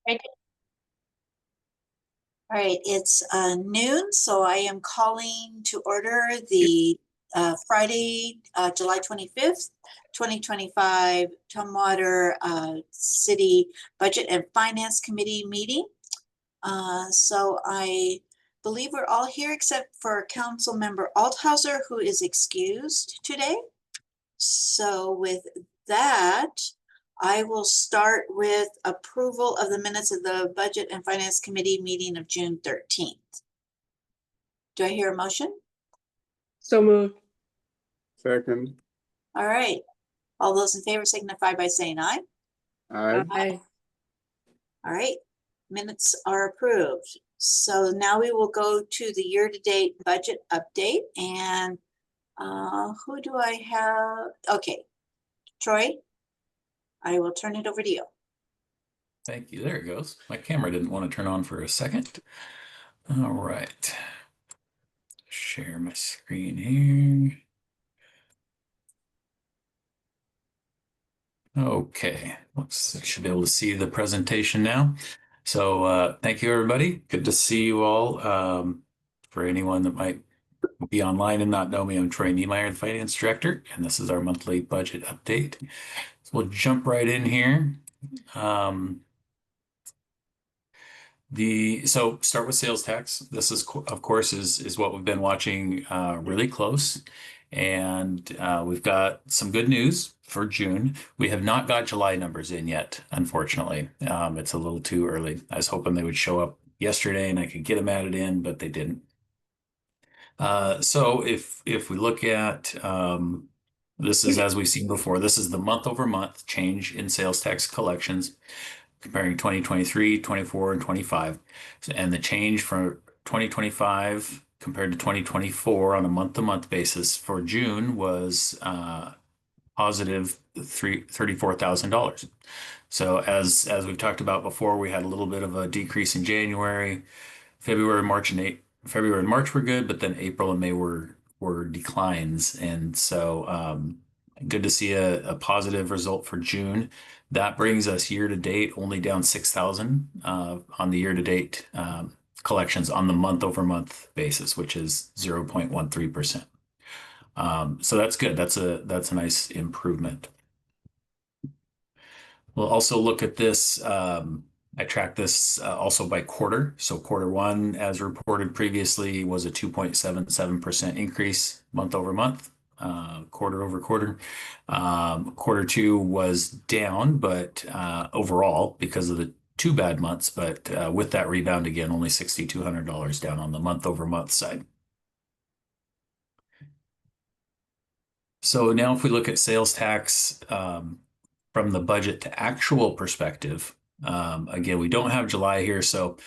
Right. All right, it's noon, so I am calling to order the Friday, July 25th, 2025 Tumwater City Budget and Finance Committee meeting. So I believe we're all here except for Council Member Althauser, who is excused today. So with that, I will start with approval of the minutes of the Budget and Finance Committee meeting of June 13th. Do I hear a motion? So moved. Second. All right. All those in favor signify by saying aye. Aye. Aye. All right. Minutes are approved. So now we will go to the year-to-date budget update. And who do I have? Okay. Troy, I will turn it over to you. Thank you. There it goes. My camera didn't want to turn on for a second. All right. Share my screen here. Okay, should be able to see the presentation now. So thank you, everybody. Good to see you all. For anyone that might be online and not know me, I'm Troy Niemeyer, the Finance Director, and this is our monthly budget update. So we'll jump right in here. So start with sales tax. This is, of course, is what we've been watching really close. And we've got some good news for June. We have not got July numbers in yet, unfortunately. It's a little too early. I was hoping they would show up yesterday and I could get them added in, but they didn't. So if we look at this is, as we've seen before, this is the month-over-month change in sales tax collections, comparing 2023, 24, and 25. And the change for 2025 compared to 2024 on a month-to-month basis for June was positive $34,000. So as we've talked about before, we had a little bit of a decrease in January. February, March were good, but then April and May were declines. And so good to see a positive result for June. That brings us year to date only down 6,000 on the year to date collections on the month over month basis, which is 0.13%. So that's good. That's a nice improvement. We'll also look at this. I tracked this also by quarter. So quarter one, as reported previously, was a 2.77% increase month over month. Quarter over quarter. Quarter two was down, but overall, because of the two bad months, but with that rebound again, only $6,200 down on the month over month side. So now if we look at sales tax from the budget to actual perspective, again, we don't have July here. So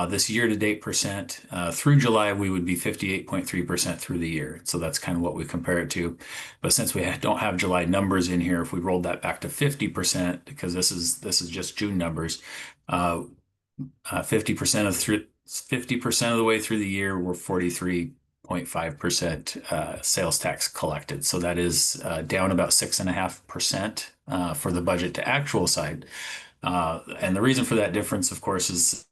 this year-to-date percent through July, we would be 58.3% through the year. So that's kind of what we compare it to. But since we don't have July numbers in here, if we rolled that back to 50%, because this is just June numbers, 50% of the way through the year, we're 43.5% sales tax collected. So that is down about 6.5% for the budget to actual side. And the reason for that difference, of course, is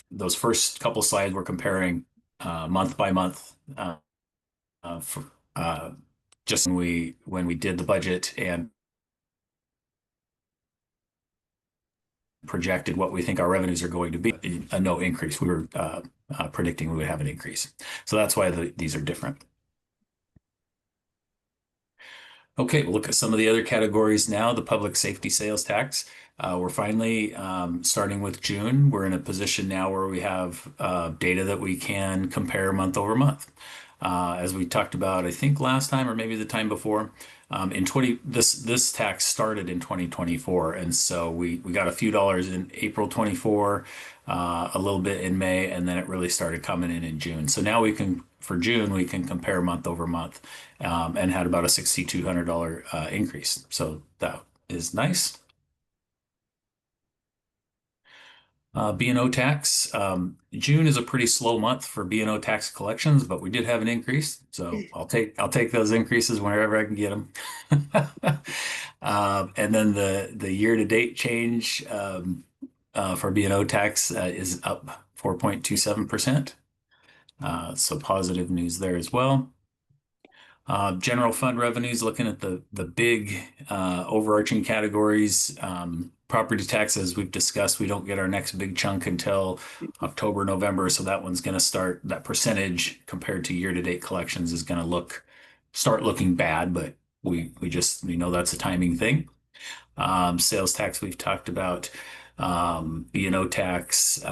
those first couple slides we're comparing month by month just when we did the budget and projected what we think our revenues are going to be, a no increase. We were predicting we would have an increase. So that's why these are different. Okay, we'll look at some of the other categories now. The public safety sales tax. We're finally starting with June. We're in a position now where we have data that we can compare month over month. As we talked about, I think last time or maybe the time before, this tax started in 2024, and so we got a few dollars in April 24, a little bit in May, and then it really started coming in June. So now for June we can compare month over month, and had about a $6,200 increase. So that is nice. B&O tax. June is a pretty slow month for B&O tax collections, but we did have an increase. So I'll take those increases whenever I can get them. And then the year-to-date change for B&O tax is up 4.27%. So positive news there as well. General fund revenues, looking at the big overarching categories. Property taxes, we've discussed, we don't get our next big chunk until October, November. So that one's going to start, that percentage compared to year-to-date collections is going to start looking bad, but we know that's a timing thing. Sales tax we've talked about. B&O tax,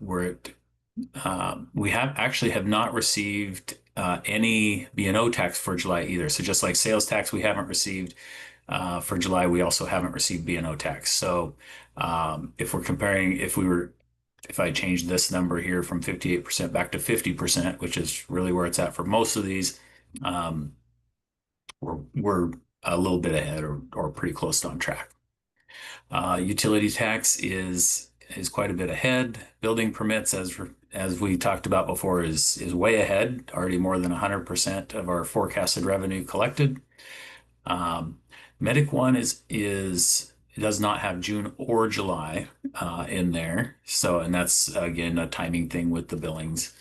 we have not received any B&O tax for July either. So just like sales tax, we haven't received for July. We also haven't received B&O tax. So if we're comparing, if I change this number here from 58% back to 50%, which is really where it's at for most of these, we're a little bit ahead or pretty close to on track. Utility tax is quite a bit ahead. Building permits, as we talked about before, is way ahead, already more than 100% of our forecasted revenue collected. Medic One does not have June or July in there. So, and that's again a timing thing with the billings.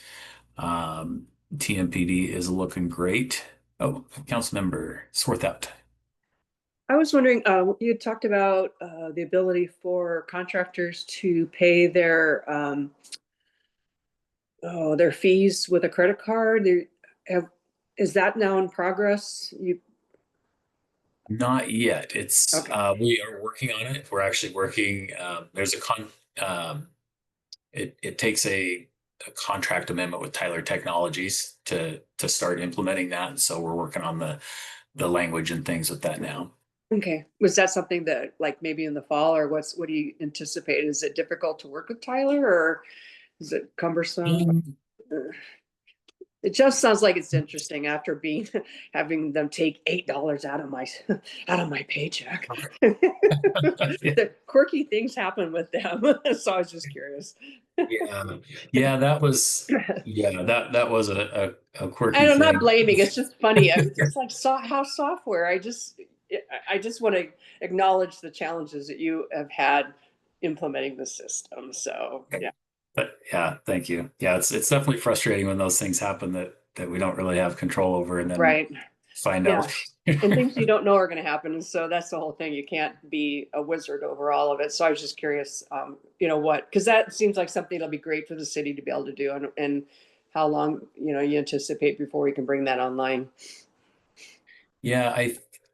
TMPD is looking great. Oh, Councilmember Swarthout. I was wondering, you had talked about the ability for contractors to pay their fees with a credit card. Is that now in progress? Not yet. Okay. We are working on it. We're actually working. There's it takes a contract amendment with Tyler Technologies to start implementing that. And so we're working on the language and things with that now. Okay. Was that something that, like, maybe in the fall, or what do you anticipate? Is it difficult to work with Tyler, or is it cumbersome? It just sounds like it's interesting after having them take $8 out of my paycheck. The quirky things happen with them. So I was just curious. Yeah, that was a quirky And I'm not thing. blaming, it's just funny. It's like how software. I just want to acknowledge the challenges that you have had implementing the system. So yeah. But yeah, thank you. Yeah, it's definitely frustrating when those things happen that we don't really have control over, and then Right. find Yeah. out. And things you don't know are going to happen. And so that's the whole thing. You can't be a wizard over all of it. So I was just curious, because that seems like something that'll be great for the city to be able to do, and how long, you anticipate before we can bring that online. Yeah,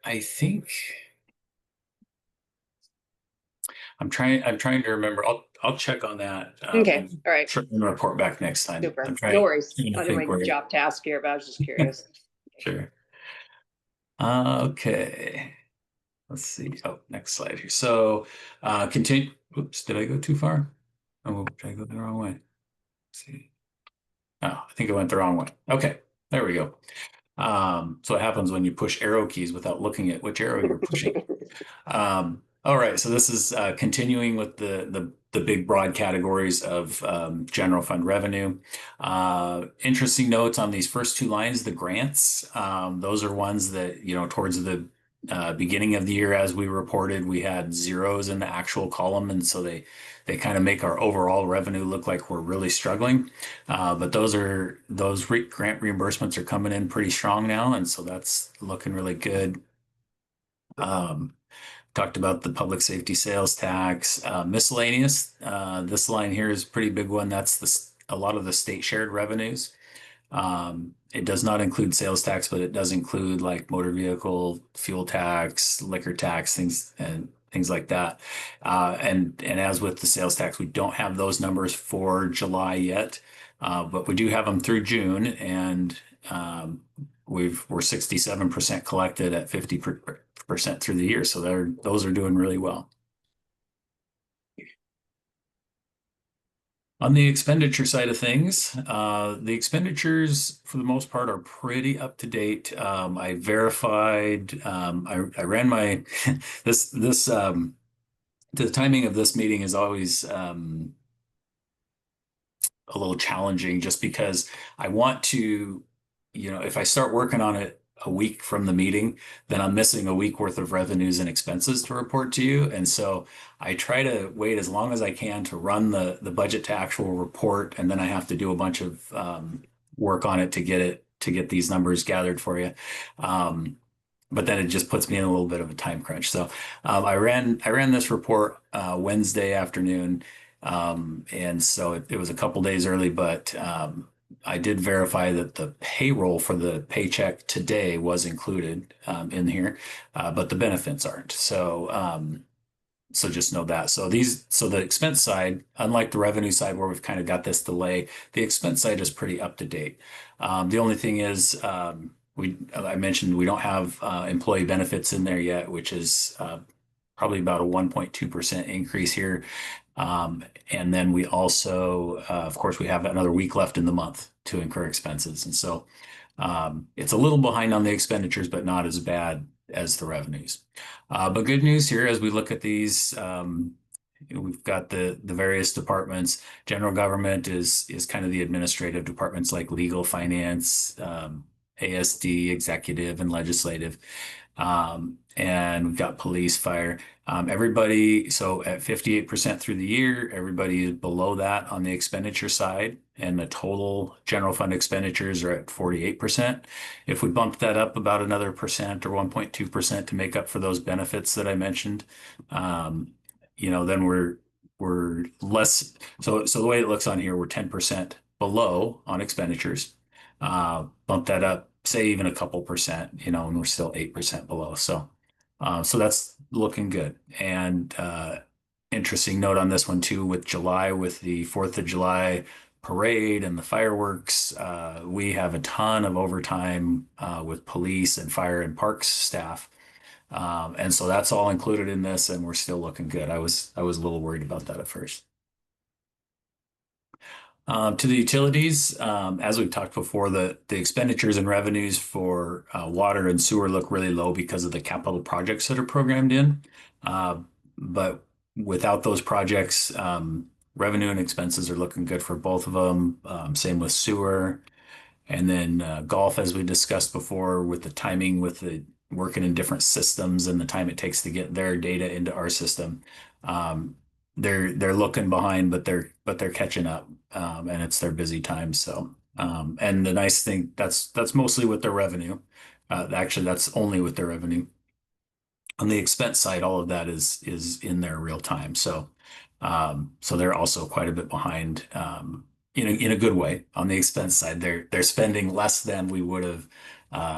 I think I'm trying to remember. I'll check on that. Okay. All right. And report back next time. Super. I'm trying No worries. to Not think my job task here, but I was just curious. Sure. Okay. Let's see. Oh, next slide here. So continue. Oops, did I go too far? Oh, did I go the wrong way? Let's see. Oh, I think I went the wrong way. Okay, there we go. So it happens when you push arrow keys without looking at which arrow you're pushing. All right, so this is continuing with the big broad categories of general fund revenue. Interesting notes on these first two lines, the grants. Those are ones that, towards the beginning of the year, as we reported, we had zeros in the actual column, and so they kind of make our overall revenue look like we're really struggling. But those grant reimbursements are coming in pretty strong now, and so that's looking really good. Talked about the public safety sales tax, miscellaneous. This line here is a pretty big one. That's a lot of the state shared revenues. It does not include sales tax, but it does include like motor vehicle, fuel tax, liquor tax, things like that. And as with the sales tax, we don't have those numbers for July yet, but we do have them through June, and we're 67% collected at 50% through the year. So those are doing really well. On the expenditure side of things, the expenditures for the most part are pretty up to date. I verified, I ran my, the timing of this meeting is always a little challenging, just because I want to, if I start working on it a week from the meeting, then I'm missing a week worth of revenues and expenses to report to you. And so I try to wait as long as I can to run the budget to actual report, and then I have to do a bunch of work on it to get these numbers gathered for you. But then it just puts me in a little bit of a time crunch. So I ran this report Wednesday afternoon, and so it was a couple days early, but I did verify that the payroll for the paycheck today was included in here, but the benefits aren't. So just know that. So the expense side, unlike the revenue side where we've kind of got this delay, the expense side is pretty up to date. The only thing is, I mentioned we don't have employee benefits in there yet, which is probably about a 1.2% increase here. And then we also, of course, we have another week left in the month to incur expenses. And so it's a little behind on the expenditures, but not as bad as the revenues. But good news here as we look at these, we've got the various departments. General government is kind of the administrative departments like legal, finance, ASD, executive, and legislative. And we've got police, fire. Everybody, so at 58% through the year, everybody is below that on the expenditure side, and the total general fund expenditures are at 48%. If we bump that up about another percent or 1.2% to make up for those benefits that I mentioned, then we're less. So the way it looks on here, we're 10% below on expenditures. Bump that up, say even a couple percent, and we're still 8% below. So that's looking good. And interesting note on this one too, with July, with the 4th of July parade and the fireworks, we have a ton of overtime with police and fire and parks staff. And so that's all included in this, and we're still looking good. I was a little worried about that at first. To the utilities, as we've talked before, the expenditures and revenues for water and sewer look really low because of the capital projects that are programmed in. But without those projects, revenue and expenses are looking good for both of them. Same with sewer. And then golf, as we discussed before, with the timing, with the working in different systems and the time it takes to get their data into our system. They're looking behind, but they're catching up, and it's their busy time. So, and the nice thing, that's mostly with their revenue. Actually, that's only with their revenue. On the expense side, all of that is in their real time. So they're also quite a bit behind, in a good way. On the expense side, they're spending less than we would have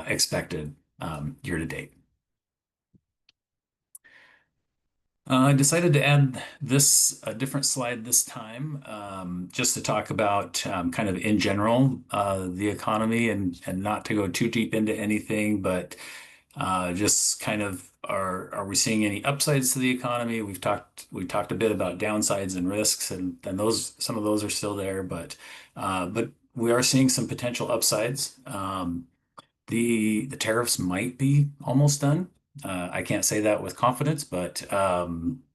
expected year to date. I decided to add a different slide this time, just to talk about kind of in general the economy, and not to go too deep into anything, but just kind of are we seeing any upsides to the economy? We talked a bit about downsides and risks, and some of those are still there, but we are seeing some potential upsides. The tariffs might be almost done. I can't say that with confidence, but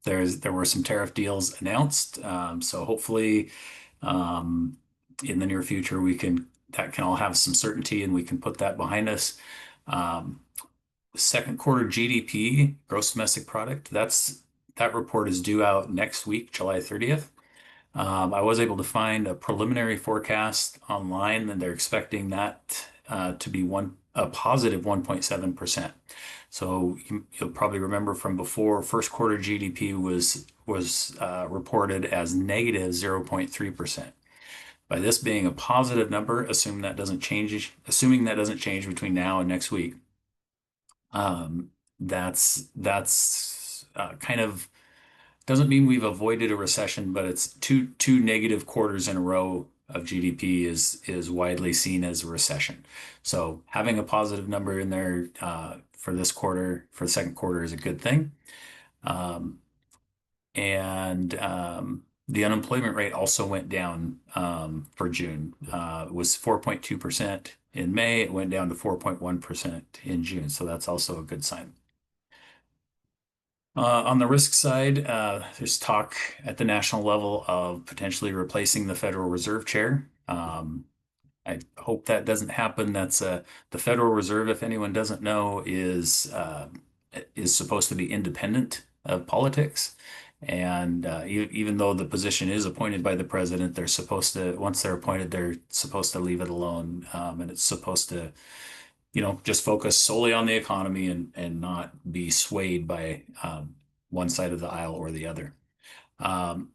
there were some tariff deals announced. So hopefully, in the near future, that can all have some certainty, and we can put that behind us. Second quarter GDP, gross domestic product, that report is due out next week, July 30th. I was able to find a preliminary forecast online, and they're expecting that to be a positive 1.7%. So you'll probably remember from before, first quarter GDP was reported as negative 0.3%. By this being a positive number, assuming that doesn't change between now and next week, that's kind of doesn't mean we've avoided a recession, but it's two negative quarters in a row of GDP is widely seen as a recession. So having a positive number in there for this quarter, for the second quarter, is a good thing. And the unemployment rate also went down for June. It was 4.2% in May. It went down to 4.1% in June. So that's also a good sign. On the risk side, there's talk at the national level of potentially replacing the Federal Reserve Chair. I hope that doesn't happen. That's the Federal Reserve, if anyone doesn't know, is supposed to be independent of politics. And even though the position is appointed by the president, they're supposed to, once they're appointed, they're supposed to leave it alone. And it's supposed to, just focus solely on the economy and not be swayed by one side of the aisle or the other. Um,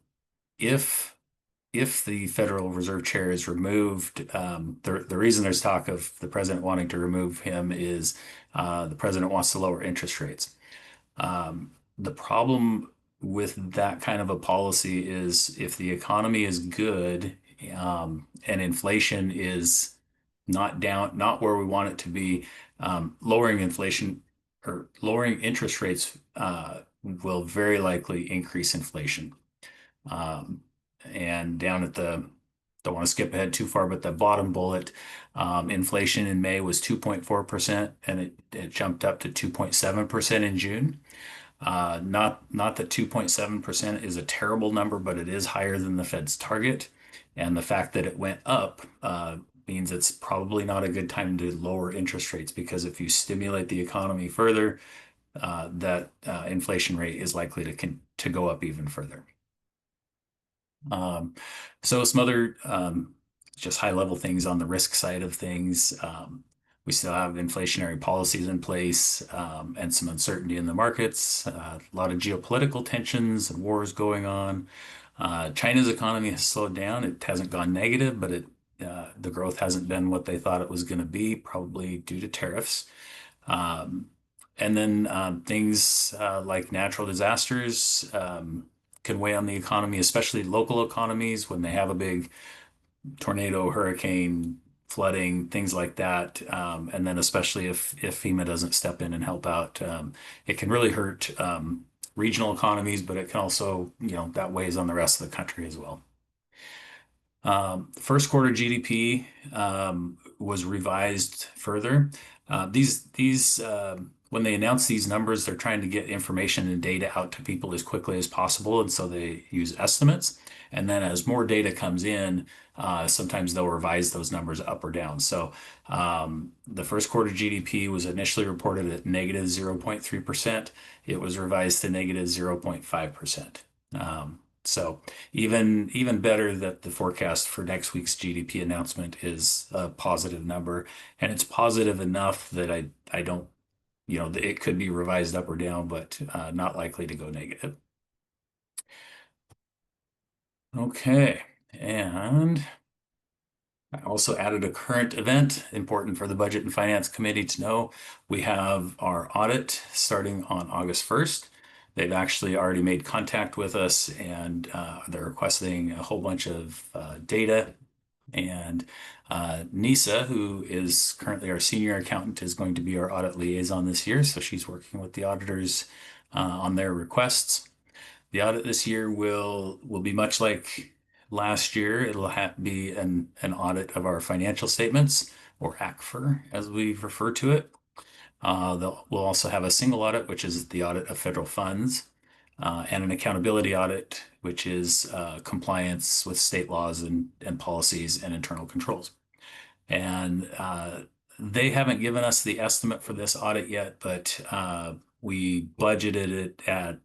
if if the Federal Reserve Chair is removed, the reason there's talk of the president wanting to remove him is the president wants to lower interest rates. The problem with that kind of a policy is if the economy is good, and inflation is not where we want it to be, lowering inflation or lowering interest rates will very likely increase inflation. And down at don't want to skip ahead too far, but the bottom bullet, inflation in May was 2.4%, and it jumped up to 2.7% in June. Not that 2.7% is a terrible number, but it is higher than the Fed's target. And the fact that it went up means it's probably not a good time to lower interest rates, because if you stimulate the economy further, that inflation rate is likely to go up even further. So some other just high level things on the risk side of things. We still have inflationary policies in place and some uncertainty in the markets, a lot of geopolitical tensions and wars going on. China's economy has slowed down. It hasn't gone negative, but the growth hasn't been what they thought it was going to be, probably due to tariffs. And then things like natural disasters can weigh on the economy, especially local economies when they have a big tornado, hurricane, flooding, things like that. And then especially if FEMA doesn't step in and help out, it can really hurt regional economies, but it can also, that weighs on the rest of the country as well. First quarter GDP was revised further. These when they announce these numbers, they're trying to get information and data out to people as quickly as possible, and so they use estimates. And then as more data comes in, sometimes they'll revise those numbers up or down. So the first quarter GDP was initially reported at negative 0.3%. It was revised to negative 0.5%. So even better that the forecast for next week's GDP announcement is a positive number, and it's positive enough that I don't, it could be revised up or down, but not likely to go negative. Okay, and I also added a current event important for the Budget and Finance Committee to know. We have our audit starting on August 1st. They've actually already made contact with us, and they're requesting a whole bunch of data. And Nisa, who is currently our senior accountant, is going to be our audit liaison this year. So she's working with the auditors on their requests. The audit this year will be much like last year. It'll be an audit of our financial statements, or ACFR as we refer to it. We'll also have a single audit, which is the audit of federal funds, and an accountability audit, which is compliance with state laws and policies and internal controls. And they haven't given us the estimate for this audit yet, but we budgeted it at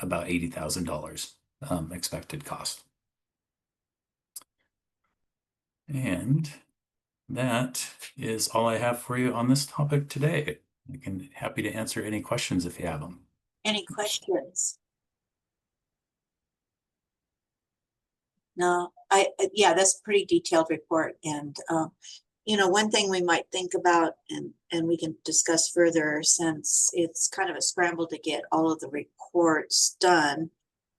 about $80,000 expected cost. And that is all I have for you on this topic today. I'm happy to answer any questions if you have them. Any questions? No, yeah, that's a pretty detailed report. And, one thing we might think about, and we can discuss further, since it's kind of a scramble to get all of the reports done,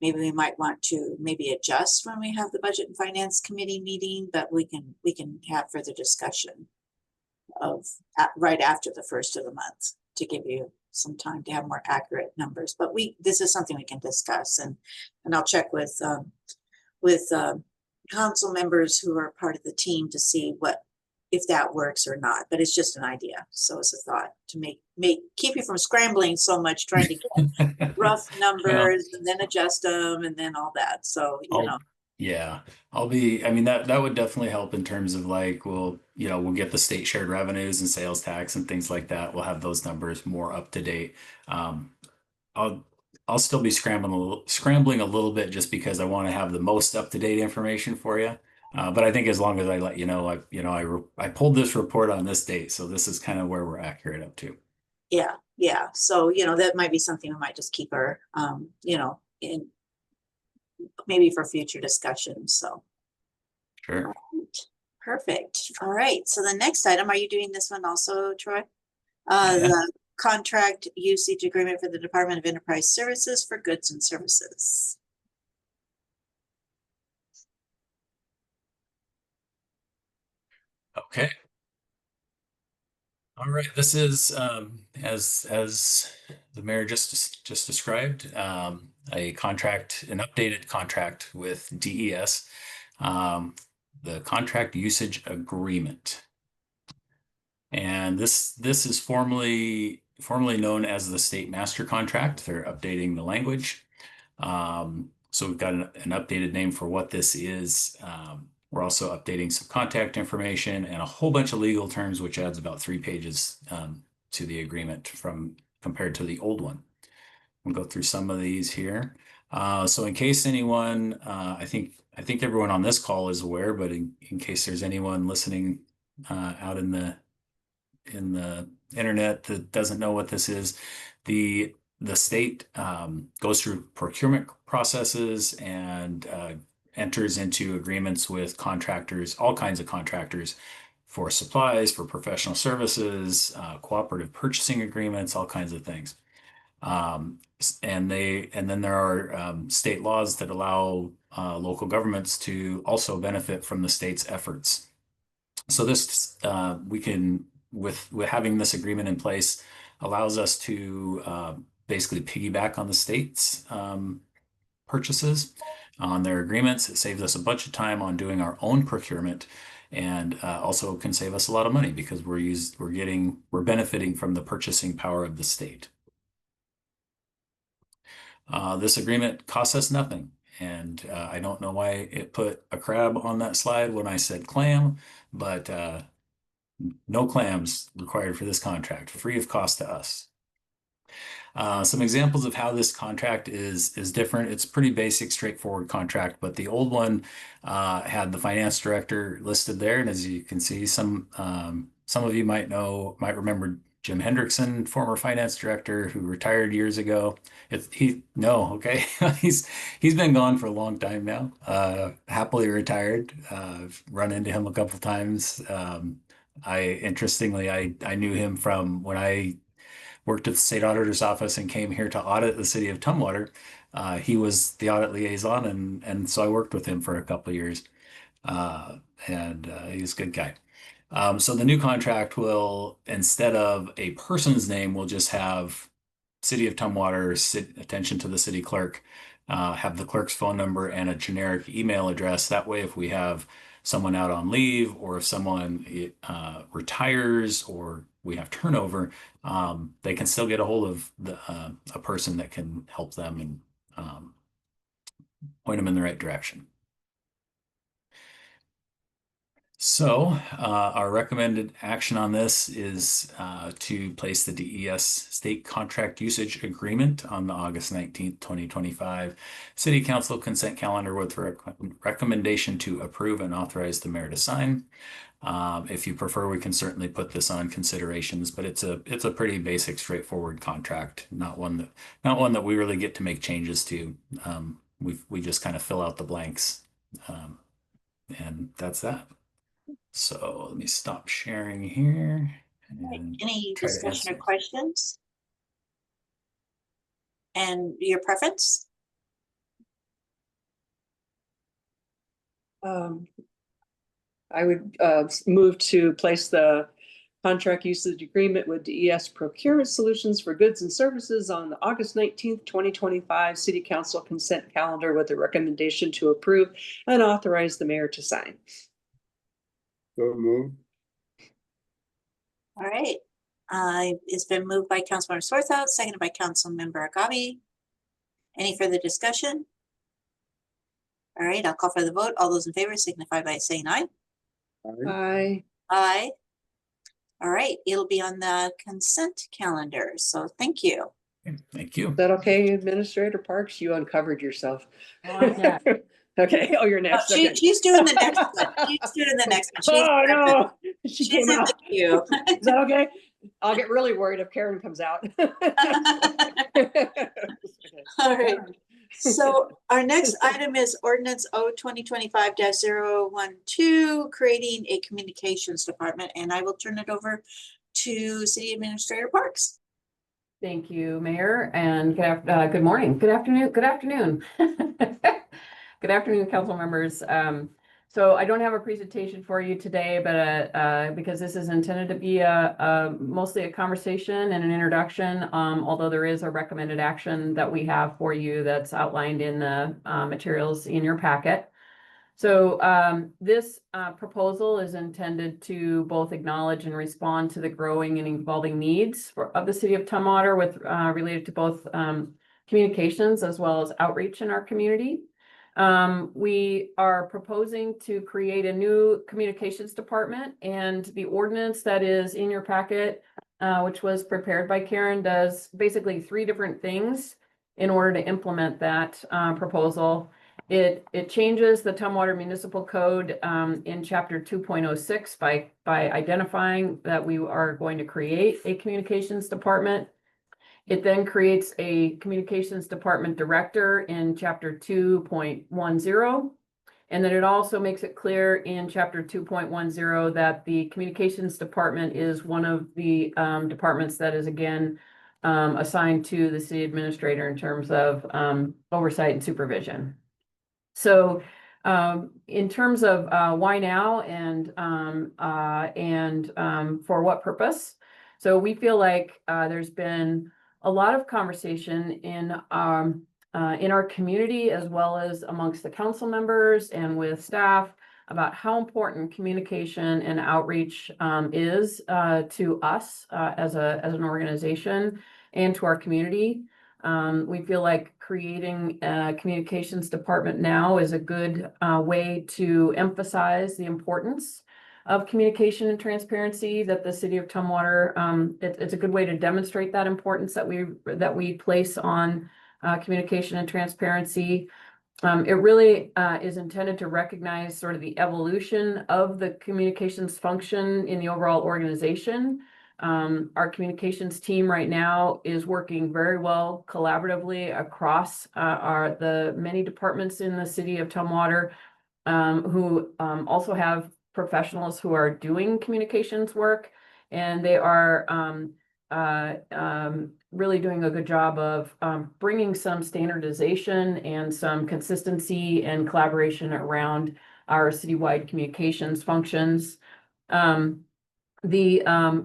maybe we might want to adjust when we have the Budget and Finance Committee meeting, but we can have further discussion of right after the first of the month to give you some time to have more accurate numbers. But this is something we can discuss, and I'll check with council members who are part of the team to see if that works or not. But it's just an idea, so it's a thought to keep you from scrambling so much trying to get rough numbers and then adjust them and then all that. So Yeah, I mean, that would definitely help in terms of like, we'll get the state shared revenues and sales tax and things like that. We'll have those numbers more up to date. Um, I'll I'll still be scrambling a little bit just because I want to have the most up to date information for you. But I think as long as I let you know, I pulled this report on this date, so this is kind of where we're accurate up to. Yeah, yeah. So, that might be something we might just keep our, in maybe for future discussions. So, Sure. right. Perfect. All right. So the next item, are you doing this one also, Troy? Yeah. The contract usage agreement for the Department of Enterprise Services for goods and services. Okay. All right. This is as the mayor just described, a contract, an updated contract with DES, the contract usage agreement. And this is formally known as the state master contract. They're updating the language. So we've got an updated name for what this is. We're also updating some contact information and a whole bunch of legal terms, which adds about 3 pages to the agreement from compared to the old one. We'll go through some of these here. So in case anyone, I think everyone on this call is aware, but in case there's anyone listening out in the internet that doesn't know what this is, the state goes through procurement processes and enters into agreements with contractors, all kinds of contractors, for supplies, for professional services, cooperative purchasing agreements, all kinds of things. And then there are state laws that allow local governments to also benefit from the state's efforts. So this we can, with having this agreement in place, allows us to basically piggyback on the state's purchases on their agreements. It saves us a bunch of time on doing our own procurement, and also can save us a lot of money because we're benefiting from the purchasing power of the state. This agreement costs us nothing. And I don't know why it put a crab on that slide when I said clam, but no clams required for this contract, free of cost to us. Some examples of how this contract is different. It's pretty basic, straightforward contract, but the old one had the finance director listed there, and as you can see, some of you might remember Jim Hendrickson, former finance director who retired years ago. Okay, he's been gone for a long time now. Happily retired. I've run into him a couple times. Interestingly, I knew him from when I worked at the state auditor's office and came here to audit the city of Tumwater. He was the audit liaison, and so I worked with him for a couple of years. And he's a good guy. So the new contract will, instead of a person's name, will just have City of Tumwater, attention to the city clerk, have the clerk's phone number and a generic email address. That way, if we have someone out on leave, or if someone retires, or we have turnover, they can still get a hold of a person that can help them and point them in the right direction. So our recommended action on this is to place the DES state contract usage agreement on the August 19th, 2025 City Council consent calendar with recommendation to approve and authorize the mayor to sign. If you prefer, we can certainly put this on considerations, but it's a pretty basic, straightforward contract, not one that we really get to make changes to. We just kind of fill out the blanks, and that's that. So let me stop sharing here. And Any try to discussion or answer. questions? And your preference? I would move to place the contract usage agreement with DES Procurement Solutions for goods and services on the August 19th, 2025 City Council consent calendar with a recommendation to approve and authorize the mayor to sign. So moved. All right. It's been moved by Councilmember Swarthout, seconded by Councilmember Agabi. Any further discussion? All right, I'll call for the vote. All those in favor signify by saying aye. Aye. Aye. All right, it'll be on the consent calendar, so thank you. Okay, thank you. Is that okay, Administrator Parks? You uncovered yourself. I'm next. Okay, oh, you're Oh, next. Okay. she's doing the next one. She's doing the next one. Oh, no, she She's came in out. the queue. Is that okay? I'll get really worried if Karen comes out. All right. So our next item is ordinance O 2025-012, creating a communications department, and I will turn it over to City Administrator Parks. Thank you, Mayor, and good morning, good afternoon, good afternoon. Good afternoon, council members. So I don't have a presentation for you today, but because this is intended to be mostly a conversation and an introduction, although there is a recommended action that we have for you that's outlined in the materials in your packet. So this proposal is intended to both acknowledge and respond to the growing and evolving needs of the city of Tumwater with related to both communications as well as outreach in our community. We are proposing to create a new communications department, and the ordinance that is in your packet, which was prepared by Karen, does basically 3 different things in order to implement that proposal. It changes the Tumwater Municipal Code in Chapter 2.06 by identifying that we are going to create a communications department. It then creates a communications department director in Chapter 2.10. And then it also makes it clear in Chapter 2.10 that the communications department is one of the departments that is again assigned to the city administrator in terms of oversight and supervision. So in terms of why now and for what purpose? So we feel like there's been a lot of conversation in our community as well as amongst the council members and with staff about how important communication and outreach is to us as an organization and to our community. We feel like creating a communications department now is a good way to emphasize the importance of communication and transparency that the city of Tumwater, it's a good way to demonstrate that importance that we place on communication and transparency. It really is intended to recognize sort of the evolution of the communications function in the overall organization. Our communications team right now is working very well collaboratively across the many departments in the city of Tumwater, who also have professionals who are doing communications work, and they are really doing a good job of bringing some standardization and some consistency and collaboration around our citywide communications functions. The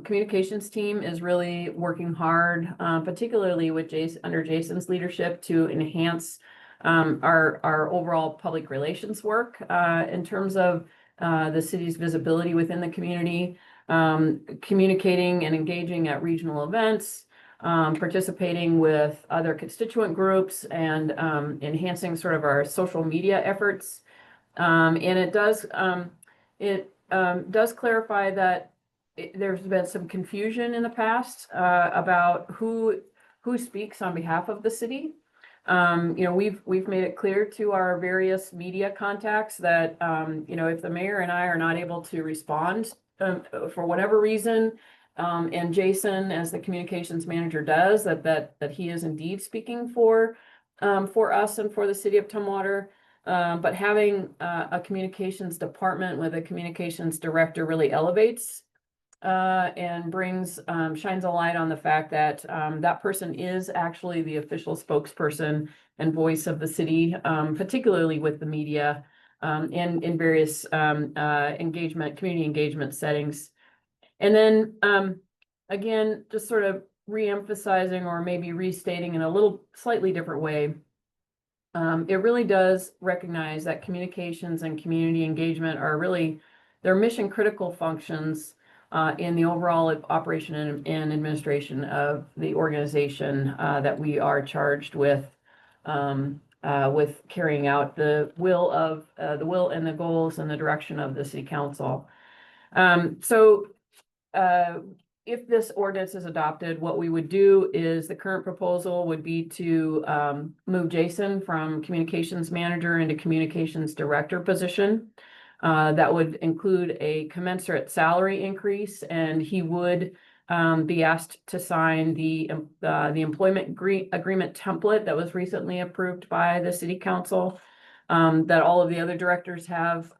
communications team is really working hard, particularly with under Jason's leadership, to enhance our overall public relations work in terms of the city's visibility within the community, communicating and engaging at regional events, participating with other constituent groups, and enhancing sort of our social media efforts. And it does clarify that there's been some confusion in the past about who speaks on behalf of the city. We've made it clear to our various media contacts that if the mayor and I are not able to respond for whatever reason, and Jason, as the communications manager, does that he is indeed speaking for us and for the city of Tumwater. But having a communications department with a communications director really elevates and shines a light on the fact that that person is actually the official spokesperson and voice of the city, particularly with the media and in various community engagement settings. And then again, just sort of re-emphasizing or maybe restating in a little slightly different way, it really does recognize that communications and community engagement are really, they're mission critical functions in the overall operation and administration of the organization that we are charged with with carrying out the will and the goals and the direction of the city council. If this ordinance is adopted, what we would do is the current proposal would be to move Jason from communications manager into communications director position. That would include a commensurate salary increase, and he would be asked to sign the employment agreement template that was recently approved by the city council, that all of the other directors have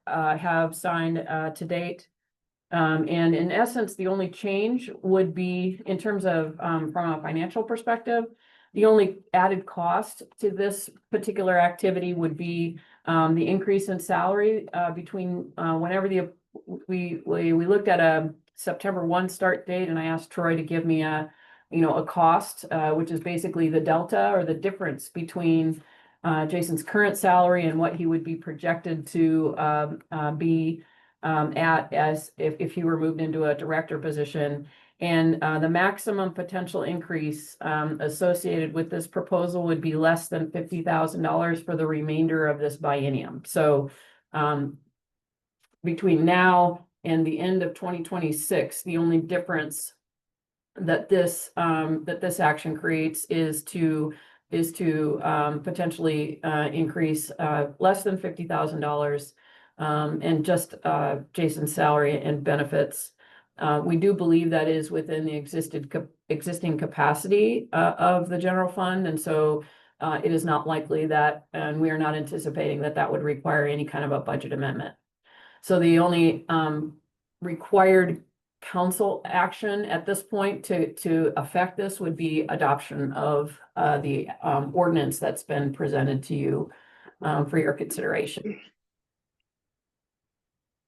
signed to date. And in essence, the only change would be in terms of from a financial perspective, the only added cost to this particular activity would be the increase in salary between whenever we looked at a September 1 start date, and I asked Troy to give me a cost, which is basically the delta or the difference between Jason's current salary and what he would be projected to be at as if he were moved into a director position. And the maximum potential increase associated with this proposal would be less than $50,000 for the remainder of this biennium. So between now and the end of 2026, the only difference that this action creates is to potentially increase less than $50,000 and just Jason's salary and benefits. We do believe that is within the existing capacity of the general fund, and so it is not likely that, and we are not anticipating that would require any kind of a budget amendment. So the only required council action at this point to affect this would be adoption of the ordinance that's been presented to you for your consideration.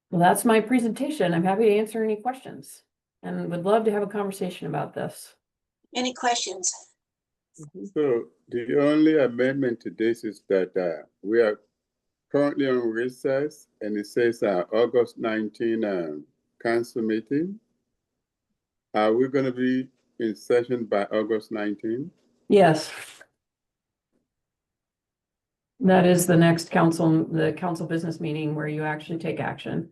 Well, that's my presentation. I'm happy to answer any questions and would love to have a conversation about this. Any questions? So the only amendment to this is that we are currently on recess, and it says August 19 council meeting. Are we going to be in session by August 19? Yes. That is the next the council business meeting where you actually take action.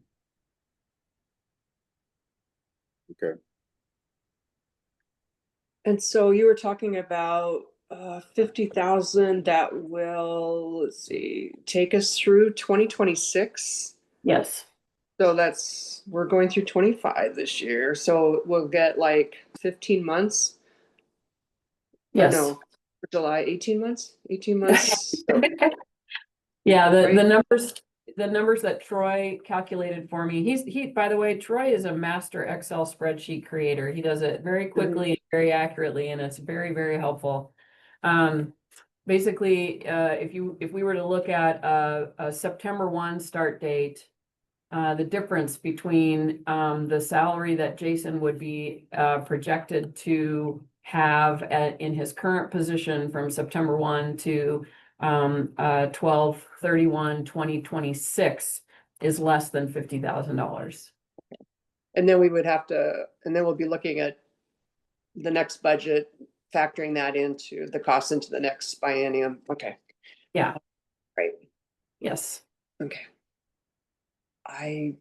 Okay. And so you were talking about 50,000 that will, let's see, take us through 2026. Yes. So we're going through 25 this year. So we'll get like 15 months. Yes. No, for July, 18 months, 18 months. So, yeah. Right? The numbers that Troy calculated for me, by the way, Troy is a master Excel spreadsheet creator. He does it very quickly and very accurately, and it's very, very helpful. Basically, if we were to look at a September 1 start date, the difference between the salary that Jason would be projected to have in his current position from September 1 to 12/31/2026 is less than $50,000. and then we'll be looking at the next budget, factoring that into the cost into the next biennium. Okay. Yeah. Right. Yes. Okay. I'm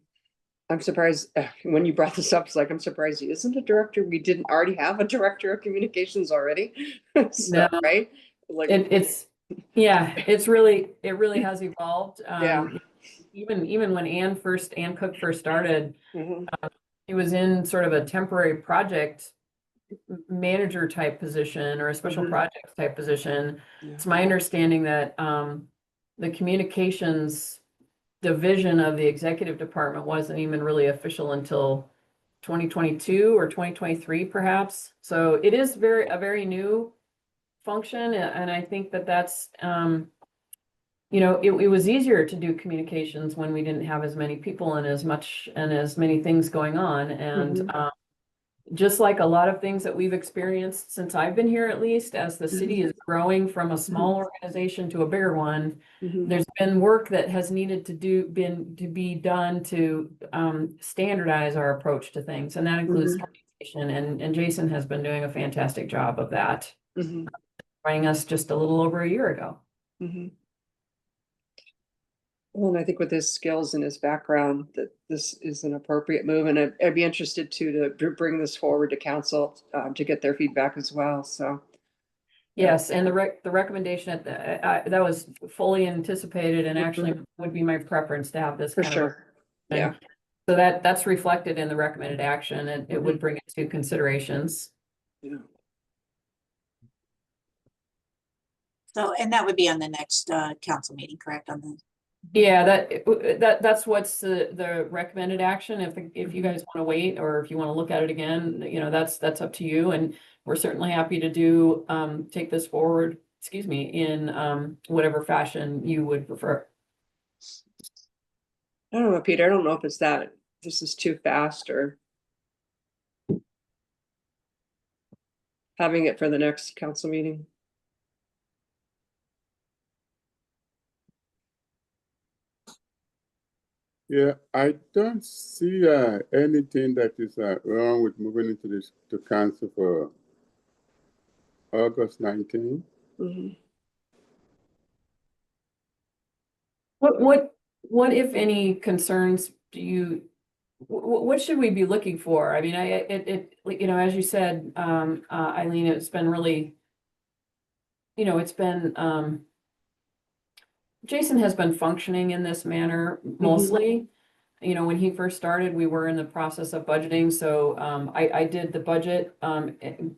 surprised when you brought this up. It's like, I'm surprised he isn't a director. We didn't already have a director of communications already. So, No. right? Like, It really has evolved. Yeah. Even when Ann Cook first started, mhm. he was in sort of a temporary project manager type position or a special projects type position. Yeah. It's my understanding that the communications division of the executive department wasn't even really official until 2022 or 2023, perhaps. So it is a very new function, and I think that's it was easier to do communications when we didn't have as many people and as many things going on, and just like a lot of things that we've experienced since I've been here, at least, as the city is growing from a small organization to a bigger one, there's been work that has needed to be done to standardize our approach to things, and that includes communication. And Jason has been doing a fantastic job of that, joining us just a little over a year ago. Well, and I think with his skills and his background, that this is an appropriate move, and I'd be interested to bring this forward to council to get their feedback as well. So Yes, and the recommendation at that was fully anticipated and actually would be my preference to have this for kind of. sure, yeah. So that's reflected in the recommended action, and it would bring it to considerations. Yeah. So, and that would be on the next council meeting, correct? On the, Yeah, that's what's the recommended action. If you guys want to wait, or if you want to look at it again, you know, that's up to you. And we're certainly happy to do take this forward, excuse me, in whatever fashion you would prefer. I don't know, Peter. I don't know if it's that this is too fast or having it for the next council meeting. Yeah, I don't see anything that is wrong with moving into this to council for August 19th. Mhm. What if any concerns do you? What should we be looking for? I mean, you know, as you said, Eileen, it's been really, you know, it's been Jason has been functioning in this manner mostly. You know, when he first started, we were in the process of budgeting, so I did the budget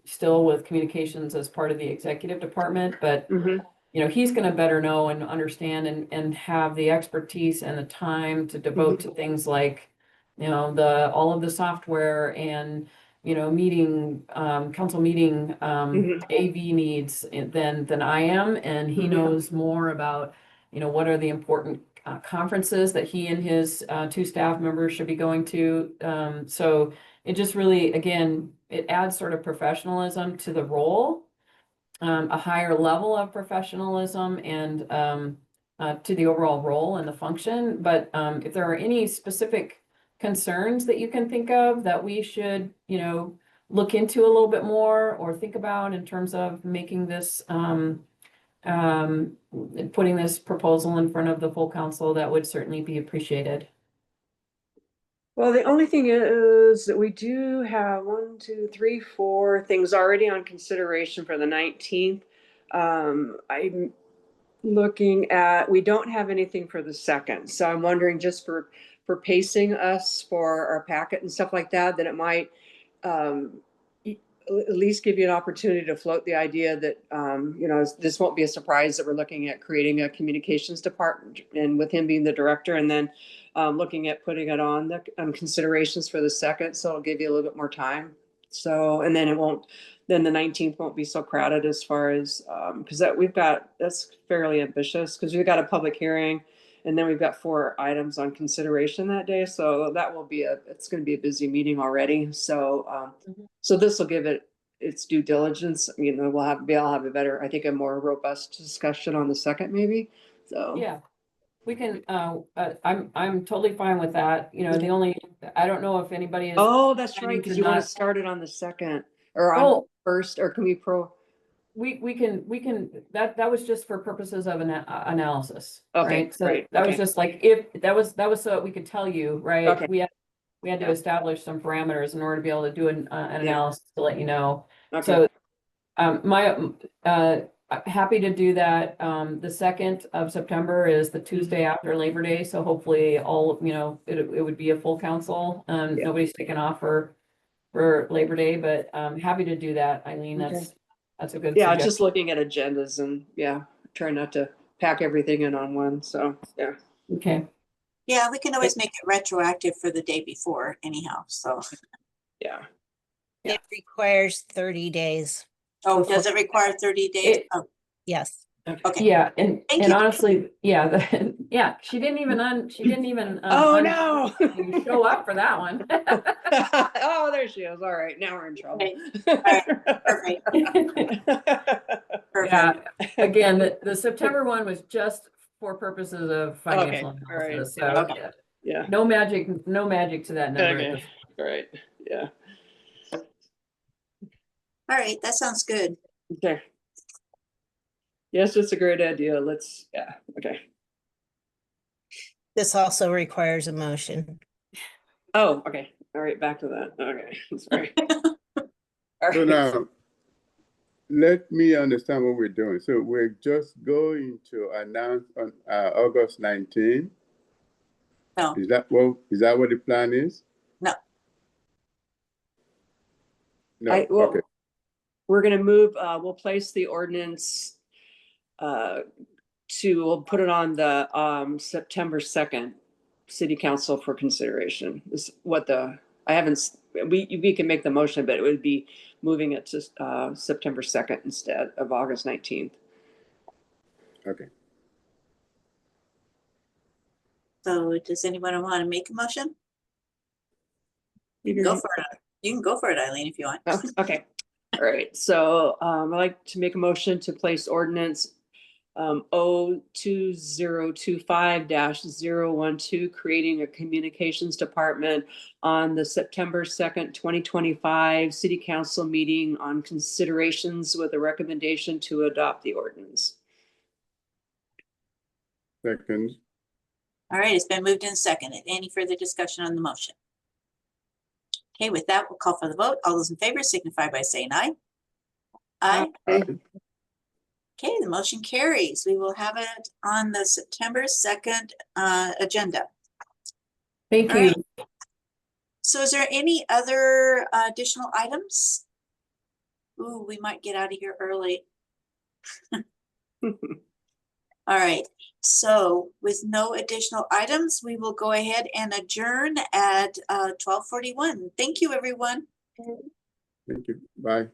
still with communications as part of the executive department, but you know, he's going to better know and understand and have the expertise and the time to devote to things like, you know, all of the software and, you know, council meeting AV needs than I am, and he knows more about, you know, what are the important conferences that he and his two staff members should be going to. So it just really, again, it adds sort of professionalism to the role, a higher level of professionalism and to the overall role and the function. But if there are any specific concerns that you can think of that we should, you know, look into a little bit more or think about in terms of making this putting this proposal in front of the full council, that would certainly be appreciated. Well, the only thing is that we do have 1, 2, 3, 4 things already on consideration for the 19th. I'm looking at, we don't have anything for the 2nd. So I'm wondering, just for pacing us for our packet and stuff like that, that it might at least give you an opportunity to float the idea that, you know, this won't be a surprise that we're looking at creating a communications department, and with him being the director, and then looking at putting it on the considerations for the 2nd. So it'll give you a little bit more time. So, and then then the 19th won't be so crowded as far as, because that's fairly ambitious, because we've got a public hearing, and then we've got 4 items on consideration that day. So that will be it's going to be a busy meeting already. So, so this will give it its due diligence. You know, I'll have a better, I think, a more robust discussion on the 2nd, maybe. So Yeah, we can, I'm totally fine with that. You know, the only, I don't know if anybody is. Oh, that's right, planning because you want not- to start it on the 2nd or on Oh, first, or can we we can, that was just for purposes of an analysis, Okay, right? So right, that was okay. just like, if, that was so that we could tell you, right? Okay. We had to Yeah. establish some parameters in order to be able to do an analysis to let you know. Okay. So, happy to do that. The 2nd of September is the Tuesday after Labor Day, so hopefully you know, it would be a full council. Yeah. Nobody's taken off for Labor Day, but happy to do that, Eileen. Okay. That's a good Yeah, suggestion. just looking at agendas and try not to pack everything in on one. So yeah. Okay. yeah, we can always make it retroactive for the day before anyhow, so. Yeah. Yeah. It requires 30 days. Oh, does it require 30 days? It- Oh, Yes. okay. Yeah, and Thank you. honestly, yeah, yeah, she didn't even Oh no. show up for that one. Oh, there she is. All right, now we're in trouble. Okay. Perfect. Yeah, again, the September one was just for purposes of financial Okay, all right, analysis, so okay. Yeah. no magic to that number. Okay. All right. Yeah. All right, that sounds good. Okay. Yes, it's a great idea. Okay. This also requires a motion. Oh, okay. All right, back to that. Okay, sorry. All So right. now, let me understand what we're doing. So we're just going to announce on August 19th. No. Is that what the plan is? No. No, Well, okay, we're gonna move, we'll place the ordinance, we'll put it on the, September 2nd city council for consideration is what we can make the motion, but it would be moving it to, September 2nd instead of August 19th. okay. So does anyone want to make a motion? You can You're- go for it. You can go for it, Eileen, if you want. Oh, okay. All right. So, I'd like to make a motion to place ordinance, 2025-012, creating a communications department on the September 2nd, 2025 city council meeting on considerations with a recommendation to adopt the ordinance. Second, All right, it's been moved and seconded. Any further discussion on the motion? Okay, with that, we'll call for the vote. All those in favor signify by saying aye. Aye. Okay. Okay, the motion carries. We will have it on the September 2nd agenda. Thank All you. right. So is there any other additional items? Ooh, we might get out of here early. All right, so with no additional items, we will go ahead and adjourn at 12:41. Thank you, everyone. thank you, bye.